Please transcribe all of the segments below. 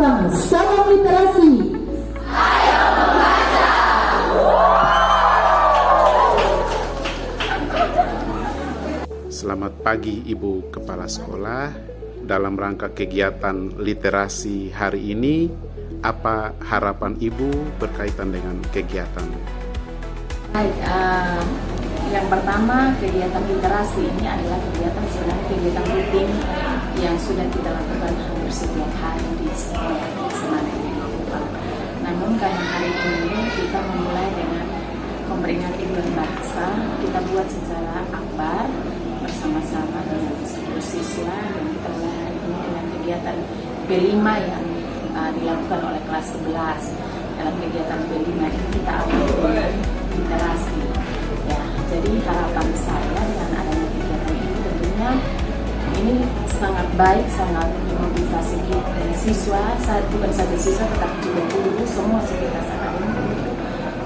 Kupang. Salam literasi. Selamat pagi Ibu Kepala Sekolah. Dalam rangka kegiatan literasi hari ini, apa harapan Ibu berkaitan dengan kegiatan? Baik, yang pertama, kegiatan literasi ini adalah sebenarnya kegiatan rutin yang sudah kita lakukan hampir setiap hari di sekolah Semangat Kupang. Namun karena hari ini kita memulai dengan memperingati Bulan Bahasa, kita buat secara akbar bersama-sama dengan seluruh siswa, dan kita mulai hari ini dengan kegiatan B5 yang dilakukan oleh kelas 11. Dalam kegiatan B5 ini kita awali dengan literasi. Ya, jadi harapan saya dengan adanya kegiatan ini tentunya ini sangat baik, sangat memotivasi siswa, bukan saja siswa tetapi juga guru, semua sivitas akademik untuk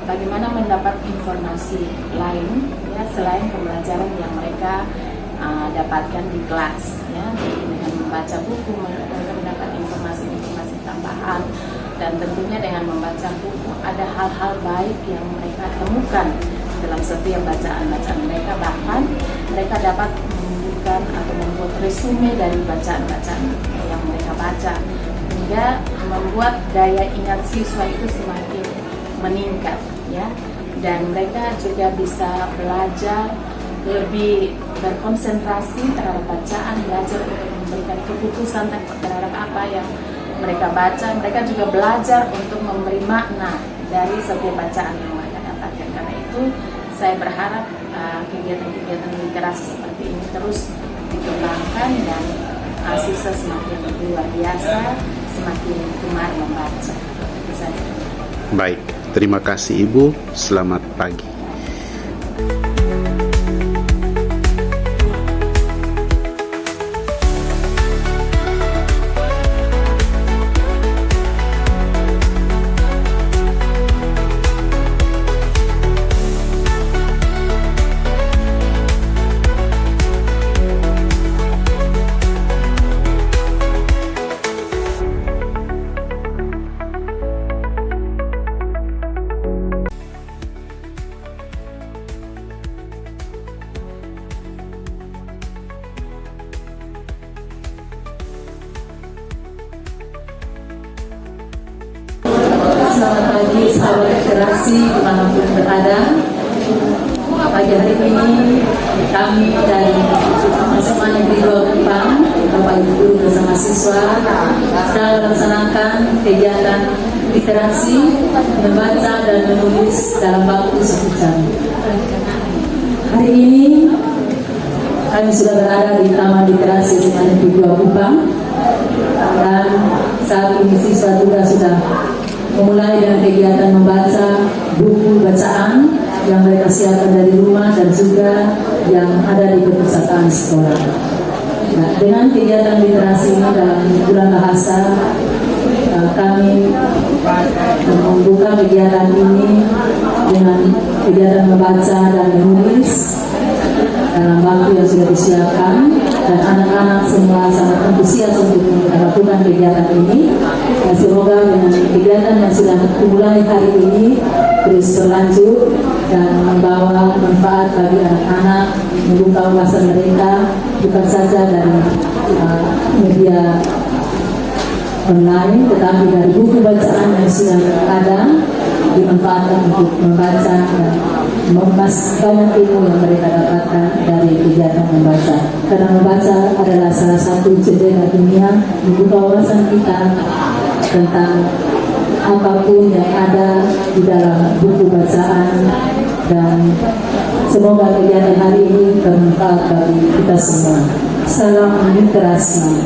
bagaimana mendapat informasi lain ya selain pembelajaran yang mereka dapatkan di kelas ya. Dengan membaca buku mereka mendapat informasi tambahan, dan tentunya dengan membaca buku ada hal-hal baik yang mereka temukan dalam setiap bacaan-bacaan mereka, bahkan mereka dapat menunjukkan atau membuat resume dari bacaan-bacaan yang mereka baca, hingga membuat daya ingat siswa itu semakin meningkat ya, dan mereka juga bisa belajar lebih berkonsentrasi terhadap bacaan, belajar untuk memberikan keputusan terhadap apa yang mereka baca. Mereka juga belajar untuk memberi makna dari setiap bacaan yang mereka dapatkan. Karena itu saya berharap kegiatan-kegiatan literasi seperti ini terus dikembangkan, dan siswa semakin luar biasa, semakin gemar membaca. Itu saja. Baik, terima kasih Ibu. Selamat pagi. Selamat pagi sahabat literasi dimanapun berada. Pagi hari ini kami dari SMA Negeri 2 Kupang, Bapak Ibu Guru bersama siswa sedang melaksanakan kegiatan literasi membaca dan menulis dalam waktu 1 jam. Hari ini kami sudah berada di Taman Literasi SMA Negeri 2 Kupang, dan saat ini siswa juga sudah memulai dengan kegiatan membaca buku bacaan yang mereka siapkan dari rumah dan juga yang ada di perpustakaan sekolah. Nah, dengan kegiatan literasi ini dalam bulan bahasa, kami membuka kegiatan ini dengan kegiatan membaca dan menulis dalam waktu yang sudah disiapkan, dan anak-anak semua sangat antusias untuk melakukan kegiatan ini. Dan semoga dengan kegiatan yang sudah dimulai hari ini terus berlanjut dan membawa manfaat bagi anak-anak, membuka wawasan mereka bukan saja dari media online, tetapi dari buku bacaan yang sudah ada dimanfaatkan untuk membaca dan banyak ilmu yang mereka dapatkan dari kegiatan membaca. Karena membaca adalah salah satu jendela dunia, membuka wawasan kita tentang apapun yang ada di dalam buku bacaan, dan semoga kegiatan hari ini bermanfaat bagi kita semua. Salam literasi.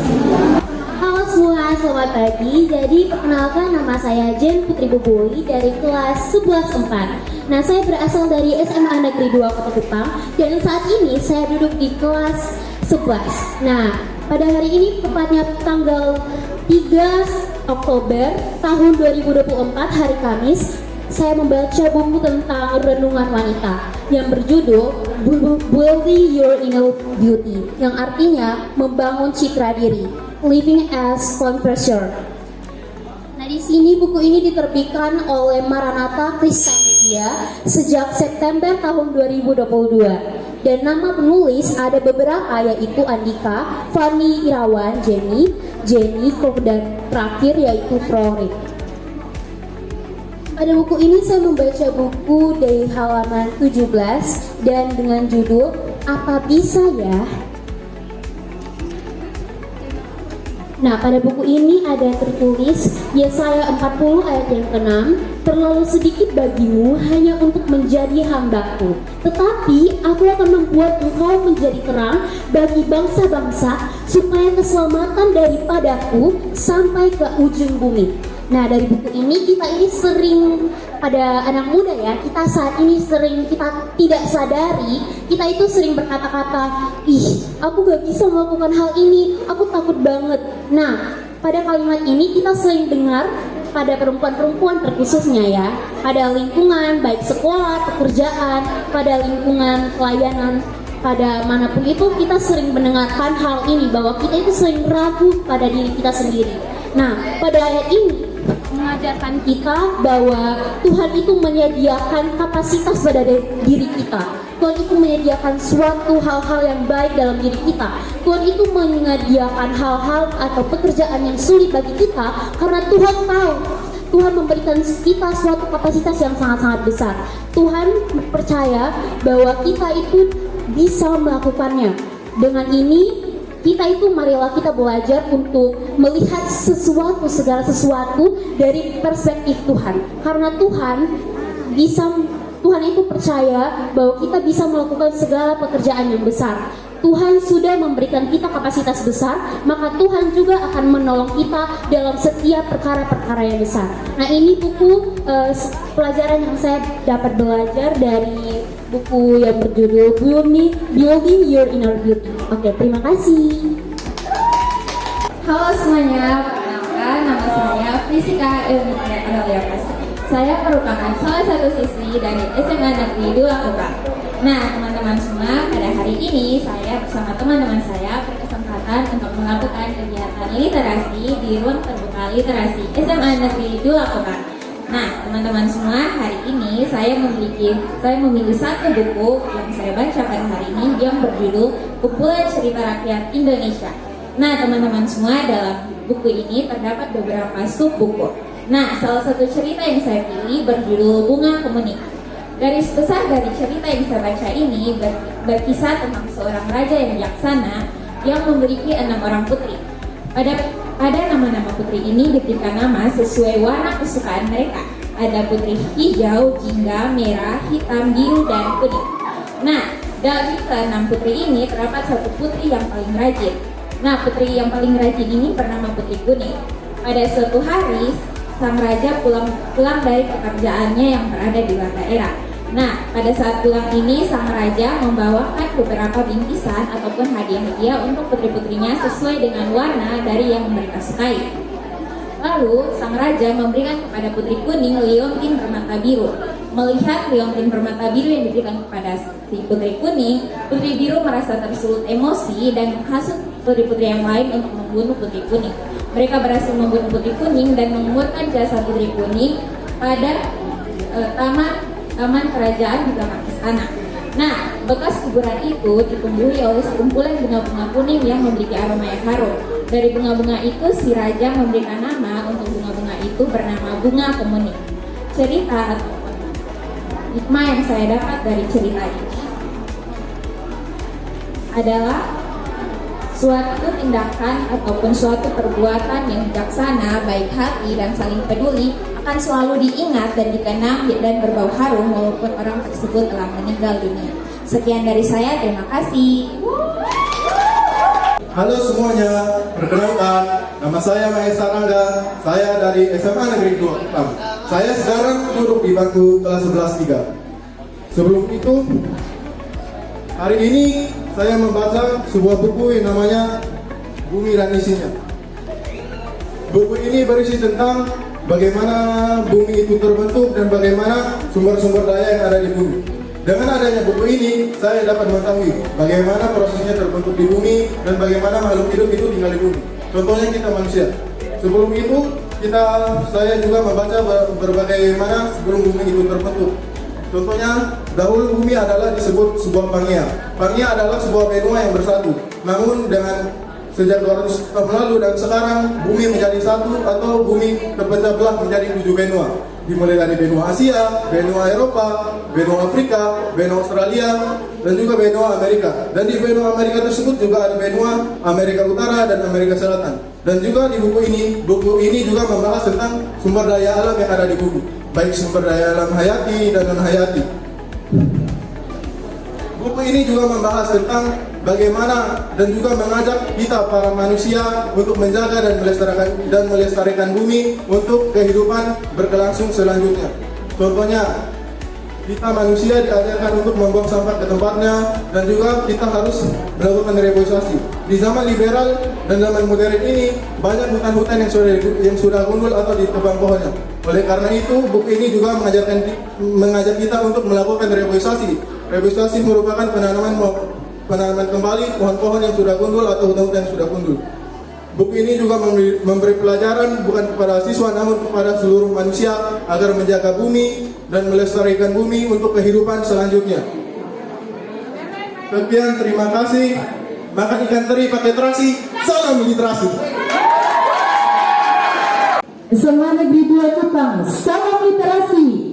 Halo semua, selamat pagi. Jadi perkenalkan, nama saya Jen Putri Boboy dari kelas 11-4. Nah, saya berasal dari SMA Negeri 2 Kota Kupang, dan saat ini saya duduk di kelas 11. Nah, pada hari ini tepatnya tanggal 3 Oktober tahun 2024, hari Kamis, saya membaca buku tentang renungan wanita yang berjudul Building Your Inner Beauty, yang artinya membangun citra diri, living as confessor. Nah, di sini buku ini diterbitkan oleh Maranatha Krista Media sejak September tahun 2022. Dan nama penulis ada beberapa, yaitu Andika, Fani Irawan, Jenny, dan terakhir yaitu Florik. Pada buku ini saya membaca buku dari halaman 17 dan dengan judul Apa Bisa Ya? Nah, pada buku ini ada tertulis Yesaya 40 ayat yang ke-6, terlalu sedikit bagimu hanya untuk menjadi hambaku, tetapi aku akan membuat engkau menjadi terang bagi bangsa-bangsa, supaya keselamatan daripadaku sampai ke ujung bumi. Nah, dari buku ini kita ini sering, pada anak muda ya, kita saat ini sering, kita tidak sadari, kita itu sering berkata-kata, ih, aku gak bisa melakukan hal ini, aku takut banget. Nah, pada kalimat ini kita sering dengar pada perempuan-perempuan terkhususnya ya, pada lingkungan, baik sekolah, pekerjaan, pada lingkungan pelayanan, pada manapun itu kita sering mendengarkan hal ini, bahwa kita itu sering ragu pada diri kita sendiri. Nah, pada ayat ini mengajarkan kita bahwa Tuhan itu menyediakan kapasitas pada diri kita. Tuhan itu menyediakan suatu hal-hal yang baik dalam diri kita. Tuhan itu menyediakan hal-hal atau pekerjaan yang sulit bagi kita karena Tuhan tahu. Tuhan memberikan kita suatu kapasitas yang sangat-sangat besar. Tuhan percaya bahwa kita itu bisa melakukannya. Dengan ini kita itu marilah kita belajar untuk melihat segala sesuatu dari perspektif Tuhan. Karena Tuhan itu percaya bahwa kita bisa melakukan segala pekerjaan yang besar. Tuhan sudah memberikan kita kapasitas besar, maka Tuhan juga akan menolong kita dalam setiap perkara-perkara yang besar. Nah, ini buku pelajaran yang saya dapat belajar dari buku yang berjudul Building Your Inner Beauty. Oke, terima kasih. Halo semuanya, perkenalkan nama saya Fisika Elvira Adalia Pasti. Saya merupakan salah satu siswi dari SMA Negeri 2 Kupang. Nah, teman-teman semua, pada hari ini saya bersama teman-teman saya berkesempatan untuk melakukan kegiatan literasi di ruang terbuka literasi SMA Negeri 2 Kupang. Nah, teman-teman semua, hari ini saya memilih satu buku yang saya baca pada hari ini yang berjudul Kumpulan Cerita Rakyat Indonesia. Nah, teman-teman semua, dalam buku ini terdapat beberapa sub buku. Nah, salah satu cerita yang saya pilih berjudul Bunga Kemuning. Garis besar dari cerita yang saya baca ini berkisah tentang seorang raja yang bijaksana yang memiliki 6 orang putri. Pada nama-nama putri ini diberikan nama sesuai warna kesukaan mereka. Ada putri hijau, jingga, merah, hitam, biru, dan kuning. Nah, dari ke-6 putri ini terdapat satu putri yang paling rajin. Nah, putri yang paling rajin ini bernama Putri Kuning. Pada suatu hari, sang raja pulang dari pekerjaannya yang berada di luar daerah. Nah, pada saat pulang ini, sang raja membawakan beberapa bingkisan ataupun hadiah-hadiah untuk putri-putrinya sesuai dengan warna dari yang mereka sukai. Lalu, sang raja memberikan kepada Putri Kuning liontin bermata biru. Melihat liontin bermata biru yang diberikan kepada si Putri Kuning, Putri Biru merasa tersulut emosi dan menghasut putri-putri yang lain untuk membunuh Putri Kuning. Mereka berhasil membunuh Putri Kuning dan menguburkan jasad Putri Kuning pada taman kerajaan di belakang istana. Nah, bekas kuburan itu ditumbuhi oleh sekumpulan bunga-bunga kuning yang memiliki aroma yang harum. Dari bunga-bunga itu, si raja memberikan nama untuk bunga-bunga itu bernama Bunga Kemuning. Cerita atau hikmah yang saya dapat dari cerita ini adalah suatu tindakan ataupun suatu perbuatan yang bijaksana, baik hati, dan saling peduli akan selalu diingat dan dikenang dan berbau harum walaupun orang tersebut telah meninggal dunia. Sekian dari saya, terima kasih. Halo semuanya, perkenalkan, nama saya Mahesa Rangga, saya dari SMA Negeri 2 Kupang. Saya sekarang duduk di bangku kelas 11 3. Sebelum itu, hari ini saya membaca sebuah buku yang namanya Bumi dan Isinya. Buku ini berisi tentang bagaimana bumi itu terbentuk dan bagaimana sumber-sumber daya yang ada di bumi. Dengan adanya buku ini, saya dapat mengetahui bagaimana prosesnya terbentuk di bumi dan bagaimana makhluk hidup itu tinggal di bumi. Contohnya kita manusia. Sebelum itu, saya juga membaca berbagai mana sebelum bumi itu terbentuk. Contohnya, dahulu bumi adalah disebut sebuah Pangea. Pangea adalah sebuah benua yang bersatu. Namun dengan sejak 200 tahun lalu dan sekarang bumi menjadi satu atau bumi terpecah belah menjadi 7 benua. Dimulai dari benua Asia, benua Eropa, benua Afrika, benua Australia, dan juga benua Amerika. Dan di benua Amerika tersebut juga ada benua Amerika Utara dan Amerika Selatan. Dan juga di buku ini juga membahas tentang sumber daya alam yang ada di bumi, baik sumber daya alam hayati dan non-hayati. Buku ini juga membahas tentang bagaimana dan juga mengajak kita para manusia untuk menjaga dan melestarikan bumi untuk kehidupan berkelangsung selanjutnya. Contohnya, kita manusia diajarkan untuk membuang sampah ke tempatnya dan juga kita harus melakukan reboisasi. Di zaman liberal dan zaman modern ini banyak hutan-hutan yang sudah gundul atau ditebang pohonnya. Oleh karena itu, buku ini juga mengajak kita untuk melakukan reboisasi. Reboisasi merupakan penanaman kembali pohon-pohon yang sudah gundul atau hutan-hutan yang sudah gundul. Buku ini juga memberi pelajaran bukan kepada siswa namun kepada seluruh manusia agar menjaga bumi dan melestarikan bumi untuk kehidupan selanjutnya. Sekian, terima kasih. Makan ikan teri pakai terasi, salam literasi. SMA Negeri 2 Kupang, salam literasi.